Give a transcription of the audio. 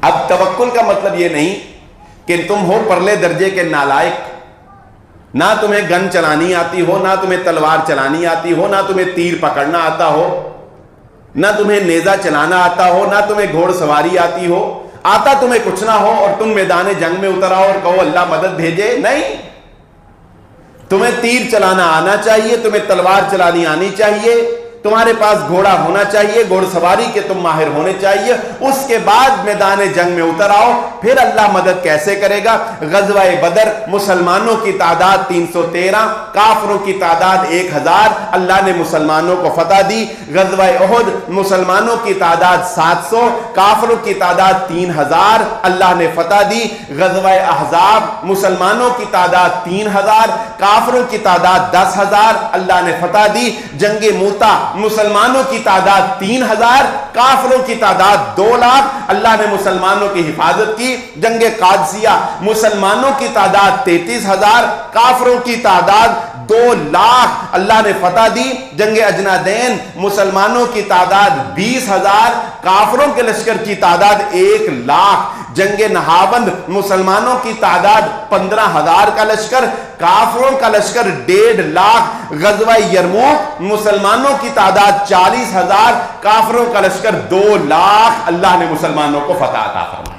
اب توکل کا مطلب یہ نہیں کہ تم ہو پرلے درجے کے نالائق، نہ تمہیں گن چلانی آتی ہو، نہ تمہیں تلوار چلانی آتی ہو، نہ تمہیں تیر پکڑنا آتا ہو، نہ تمہیں نیزہ چلانا آتا ہو، نہ تمہیں گھوڑ سواری آتی ہو، آتا تمہیں کچھ نہ ہو اور تم میدان جنگ میں اتر آؤ اور کہو اللہ مدد بھیجے. نہیں، تمہیں تیر چلانا آنا چاہیے، تمہیں تلوار چلانی آنی چاہیے، تمہارے پاس گھوڑا ہونا چاہیے، گھوڑ سواری کے تم ماہر ہونے چاہیے. اس کے بعد میدان جنگ میں اتر آؤ. پھر اللہ مدد کیسے کرے گا؟ غزوہ بدر مسلمانوں کی تعداد 313، کافروں کی تعداد 1000، اللہ نے مسلمانوں کو فتح دی. غزوہ احد مسلمانوں کی تعداد 700، کافروں کی تعداد 3000، اللہ نے فتح دی. غزوہ احزاب مسلمانوں کی تعداد 3000، کافروں کی تعداد 10000، اللہ نے فتح دی. جنگ موتا مسلمانوں کی تعداد 3000، کافروں کی تعداد 2,00,000، اللہ نے مسلمانوں کی حفاظت کی. جنگ قادسیہ مسلمانوں کی تعداد 33,000، کافروں کی تعداد 2,00,000، اللہ نے فتح دی. جنگ اجنادین مسلمانوں کی تعداد 20,000، کافروں کے لشکر کی تعداد 1,00,000. جنگ نہاوند مسلمانوں کی تعداد 15,000 کا لشکر، کافروں کا لشکر 1,50,000. غزوہ یرموک مسلمانوں کی تعداد 40,000، کافروں کا لشکر 2,00,000، اللہ نے مسلمانوں کو فتح عطا فرمائی.